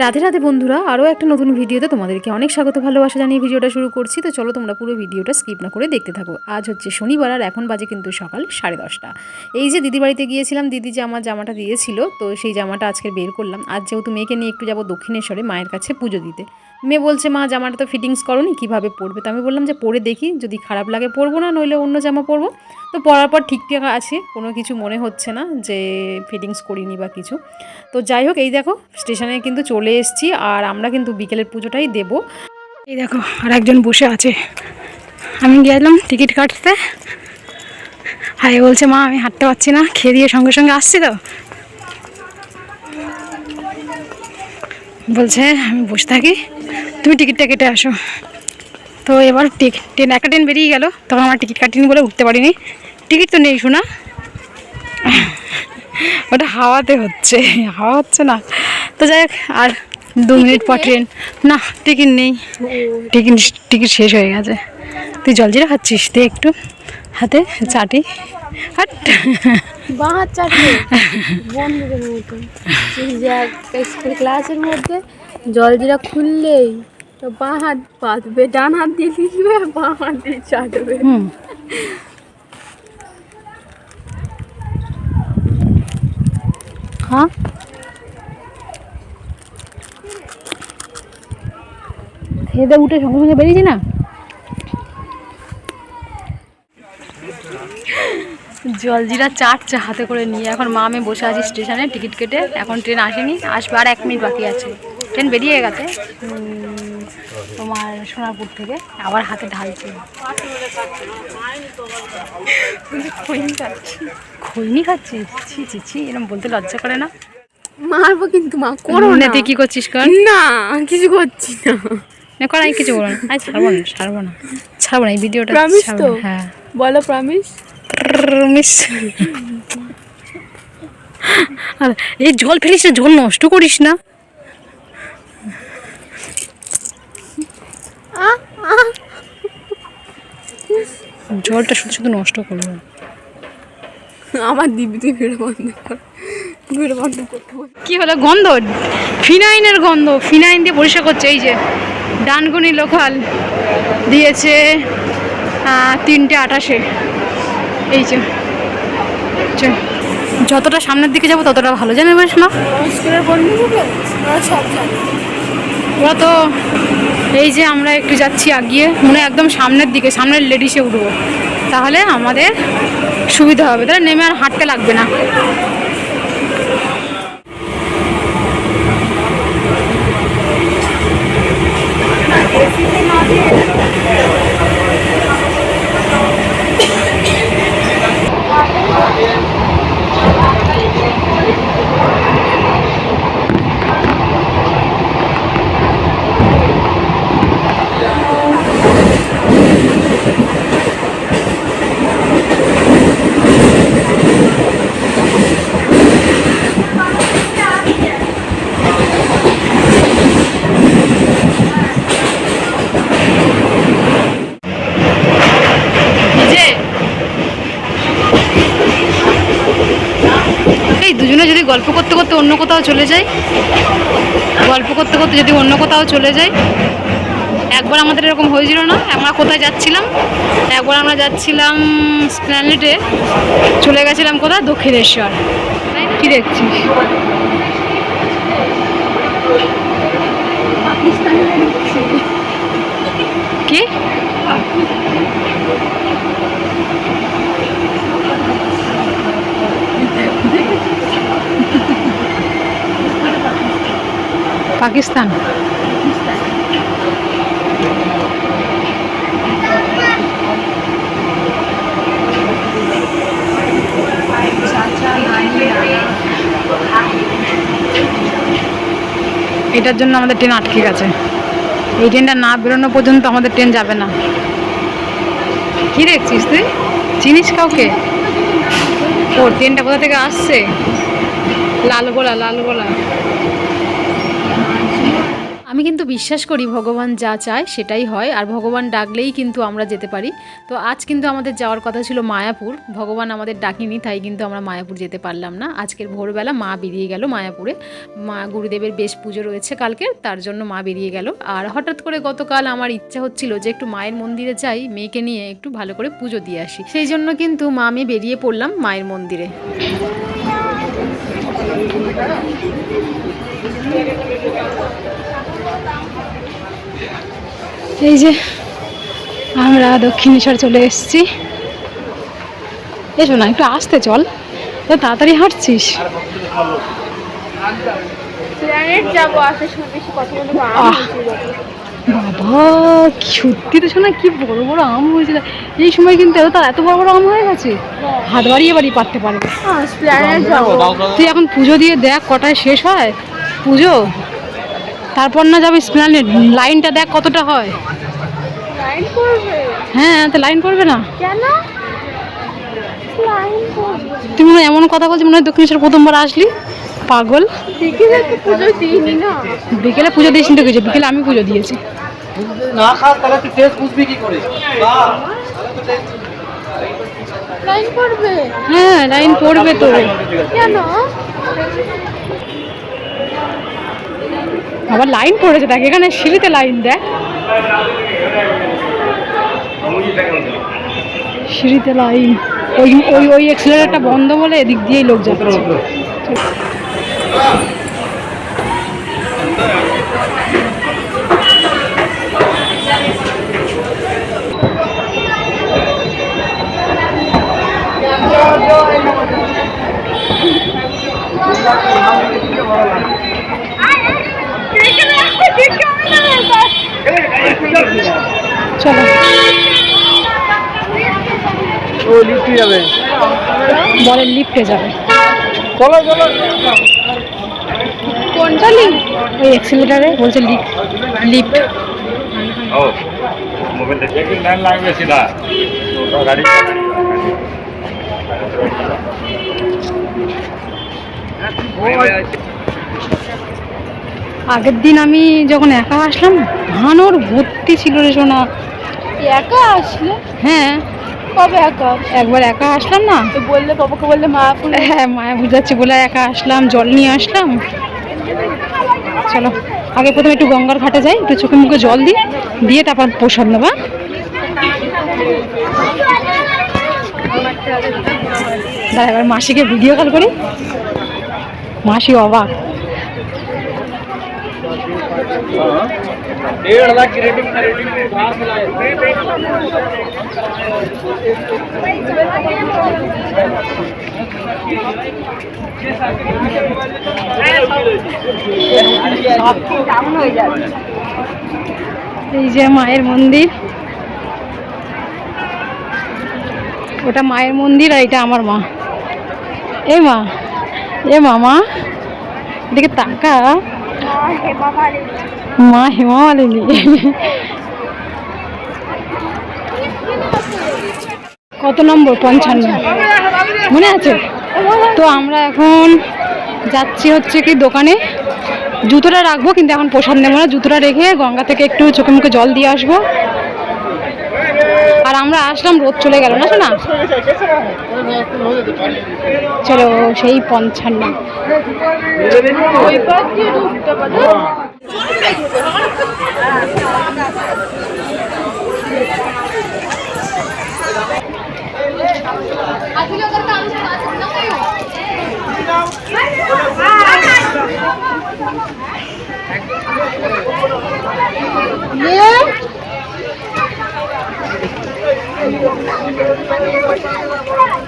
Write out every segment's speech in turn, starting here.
রাধে রাধে বন্ধুরা, আরও একটা নতুন ভিডিওতে তোমাদেরকে অনেক স্বাগত ভালোবাসা জানিয়ে ভিডিওটা শুরু করছি। তো চলো তোমরা পুরো ভিডিওটা স্কিপ না করে দেখতে থাকো। আজ হচ্ছে শনিবার আর এখন বাজে কিন্তু সকাল 10:30। এই যে দিদির বাড়িতে গিয়েছিলাম, দিদি যে আমার জামাটা দিয়েছিল, তো সেই জামাটা আজকে বের করলাম। আজ যেহেতু মেয়েকে নিয়ে একটু যাবো দক্ষিণেশ্বরে মায়ের কাছে পুজো দিতে। মেয়ে বলছে, মা জামাটা তো ফিটিংস করোনি, কীভাবে পরবে? তো আমি বললাম যে পরে দেখি, যদি খারাপ লাগে পরবো, না নইলে অন্য জামা পরবো। তো পরার পর ঠিকঠাক আছে, কোনো কিছু মনে হচ্ছে না যে ফিটিংস করিনি বা কিছু। তো যাই হোক, এই দেখো স্টেশনে কিন্তু চলে এসেছি আর আমরা কিন্তু বিকেলের পুজোটাই দেব। এই দেখো আর একজন বসে আছে। আমি গেলাম টিকিট কাটতে, হাই বলছে, মা আমি হাঁটতে পারছি না, খেয়ে দিয়ে সঙ্গে সঙ্গে আসছি, তো বলছে আমি বসে থাকি, তুমি টিকিটটা কেটে আসো। তো এবার একটা ট্রেন বেরিয়ে গেল, তখন আমার টিকিট কাটিনি বলে উঠতে পারিনি। টিকিট তো নেই শোনা, ওটা হাওয়া হচ্ছে না। তো যাই হোক, আর 2 মিনিট পর ট্রেন। না, টিকিট নেই, টিকিট শেষ হয়ে গেছে। তুই জলজিরা খাচ্ছিস? দে একটু হাতে চাটি। হাট বাহার চাটে বন্ধুদের মতো স্কুল ক্লাসের মধ্যে জলজিরা খুললেই তো বাঁ হাত পাতবে, ডান হাত দিয়ে লিখবে, বাঁ হাত দিয়ে চাটবে। হ্যাঁ, খেয়ে উঠে সঙ্গে সঙ্গে বেরিয়েছি না। জলজিরা চাটছে হাতে করে নিয়ে। এখন মা আমি বসে আছি স্টেশনে টিকিট কেটে, এখন ট্রেন আসেনি, আসবে আর 1 মিনিট বাকি আছে। ট্রেন বেরিয়ে গেছে তোমার সোনারপুর থেকে, আবার হাতে ঢালছে। খৈনি খাচ্ছিস? ছি ছি ছি, এরকম বলতে লজ্জা করে না? মারবো কিন্তু, মা করো না। তুই কি করছিস? কর না, কিছু করছি না। কর, আমি কিছু বলবো না। ছাড়বো না এই ভিডিওটা। প্রমিস তো? হ্যাঁ বলো প্রমিস। এই জল ফেলিস না, জল নষ্ট করিস না। জলটা শুধু শুধু নষ্ট করবো। আমার দিবি, তুই ভিড় বন্ধ কর, ভিড় বন্ধ করতে বল। কি হলো? গন্ধ, ফিনাইনের গন্ধ। ফিনাইন দিয়ে পরিষ্কার করছে। এই যে ডানকুনি লোকাল দিয়েছে 3:28। এই যে যতটা সামনের দিকে যাবো ততটা ভালো, জানো বেশ না? স্কুলের বন্ধুগুলো ওরা সব জানে। ওরা তো, এই যে আমরা একটু যাচ্ছি আগিয়ে, মনে হয় একদম সামনের দিকে, সামনের লেডিসে উঠবো, তাহলে আমাদের সুবিধা হবে, তাহলে নেমে আর হাঁটতে লাগবে না। এই দুজনে যদি গল্প করতে করতে অন্য কোথাও চলে যাই, যদি অন্য কোথাও চলে যাই। একবার আমাদের এরকম হয়েছিল না? আমরা কোথায় যাচ্ছিলাম, একবার আমরা যাচ্ছিলাম স্প্ল্যানেডে, চলে গেছিলাম কোথায়, দক্ষিণেশ্বর। কি দেখছিস? কি পাকিস্তান? এটার জন্য আমাদের ট্রেন আটকে গেছে। এই ট্রেনটা না বেরোনো পর্যন্ত আমাদের ট্রেন যাবে না। কি দেখছিস তুই? চিনিস কাউকে? ও, ট্রেনটা কোথা থেকে আসছে? লালগোলা। আমি কিন্তু বিশ্বাস করি ভগবান যা চায় সেটাই হয়, আর ভগবান ডাকলেই কিন্তু আমরা যেতে পারি। তো আজ কিন্তু আমাদের যাওয়ার কথা ছিল মায়াপুর, ভগবান আমাদের ডাকেনি, তাই কিন্তু আমরা মায়াপুর যেতে পারলাম না। আজকের ভোরবেলা মা বেরিয়ে গেল মায়াপুরে, মা গুরুদেবের বেশ পুজো রয়েছে কালকে, তার জন্য মা বেরিয়ে গেল। আর হঠাৎ করে গতকাল আমার ইচ্ছা হচ্ছিল যে একটু মায়ের মন্দিরে যাই, মেয়েকে নিয়ে একটু ভালো করে পুজো দিয়ে আসি, সেই জন্য কিন্তু মা আমি বেরিয়ে পড়লাম মায়ের মন্দিরে। এই যে আমরা দক্ষিণেশ্বর চলে এসেছি। এসো না, একটু আসতে চল, তো তাড়াতাড়ি হাঁটছিস। বাবা সত্যি তো শোনা, কি বড় বড় আম হয়েছিল এই সময়, কিন্তু এত বড় বড় আম হয়ে গেছে, হাত বাড়িয়ে বাড়িয়ে পারতে পারবে। তুই এখন পুজো দিয়ে দেখ কটায় শেষ হয় পুজো, তারপর না যাবে স্প্ল্যানেড। লাইনটা দেখ কতটা হয়। হ্যাঁ, তো লাইন পড়বে না কেন? তুমি মনে হয় এমন কথা বলছি, মনে হয় দক্ষিণেশ্বর প্রথমবার আসলি, পাগল। বিকেলে পুজো দিইনি না। বিকেলে পুজো দিয়েছি তো, কিছু বিকেলে আমি পুজো দিয়েছি। না খাস তাহলে তুই টেস্ট বুঝবি কি করে? লাইন পড়বে? হ্যাঁ, লাইন পড়বে তো। কেন? আবার লাইন পড়েছে, দেখ এখানে সিঁড়িতে লাইন, দেখ সিঁড়িতে লাইন। ওই ওই ওই এক্সেলারেটরটা বন্ধ বলে এদিক দিয়েই লোক যাচ্ছে। চলো ও লিফটে যাবে, বলে লিফটে যাবে। চলো চলো। কোনটা লিঙ্ক? ওই এক্সেলেটারে বলছে লিফট। ओ मोबाइल देखिए कि लाइन लागবে सीधा तो गाड़ी আগের দিন আমি যখন একা আসলাম, ধানোর ভর্তি ছিল রে সোনা। একা আসলে? হ্যাঁ, কবে একা? একবার একা আসলাম না, তো বললে বাবাকে বললে মায়াপুর। হ্যাঁ মায়া বুঝাচ্ছি বলে একা আসলাম, জল নিয়ে আসলাম। চলো আগে প্রথমে একটু গঙ্গার ঘাটে যাই, একটু চোখে মুখে জল দিই, দিয়ে তারপর প্রসাদ নেবা। দাঁড়া এবার মাসিকে ভিডিও কল করি, মাসি অবাক। 1.5 लाख की रेटिंग बाहर मिलाए। এই যে মায়ের মন্দির, ওটা মায়ের মন্দির আর এটা আমার মা। এ মা, এ মামা এদিকে তাকা, মা হেমা মালিনী। কত নম্বর? 55 মনে আছে তো। আমরা এখন যাচ্ছি হচ্ছে কি দোকানে, জুতোটা রাখবো কিন্তু এখন প্রসাদ নেবো না, জুতোটা রেখে গঙ্গা থেকে একটু চোখে মুখে জল দিয়ে আসবো। আর আমরা আসলাম, রোদ চলে গেল না শোনা। চলো সেই 55।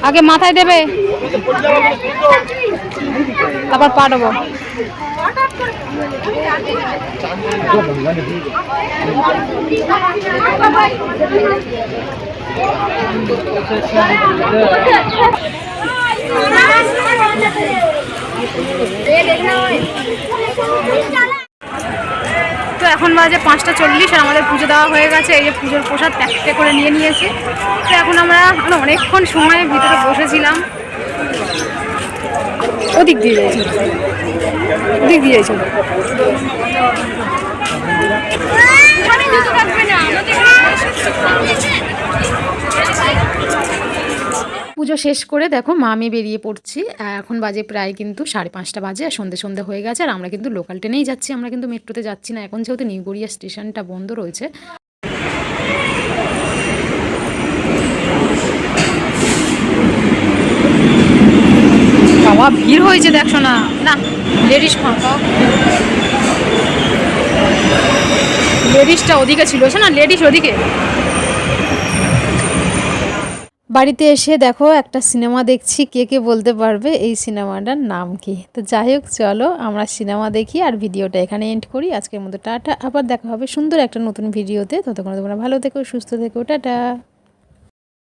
আগে মাথায় দেবে, তারপর পা দেবো। তো এখন বাজে 5:40 আর আমাদের পুজো দেওয়া হয়ে গেছে। এই যে পুজোর প্রসাদ প্যাকেটে করে নিয়ে নিয়েছি। তো এখন আমরা অনেকক্ষণ সময় ভিতরে বসেছিলাম। ওদিক দিয়ে যাইছিল, ওদিক দিয়ে যাইছিল। পুজো শেষ করে দেখো মা আমি বেরিয়ে পড়ছি। এখন বাজে প্রায় কিন্তু 5:30 বাজে, আর সন্ধে হয়ে গেছে। আর আমরা কিন্তু লোকাল ট্রেনেই যাচ্ছি, আমরা কিন্তু মেট্রোতে যাচ্ছি না এখন, যেহেতু নিউ গড়িয়া স্টেশনটা বন্ধ রয়েছে। বাবা ভিড় হয়েছে দেখছো না, না লেডিস ফাঁকা, লেডিসটা ওদিকে ছিল না, লেডিস ওদিকে। বাড়িতে এসে দেখো একটা সিনেমা দেখছি, কে কে বলতে পারবে এই সিনেমাটার নাম কি? তো যাই হোক চলো আমরা সিনেমা দেখি আর ভিডিওটা এখানে এন্ড করি। আজকের মতো টাটা, আবার দেখা হবে সুন্দর একটা নতুন ভিডিওতে। ততক্ষণ তোমরা ভালো থেকো, সুস্থ থেকো, টাটা।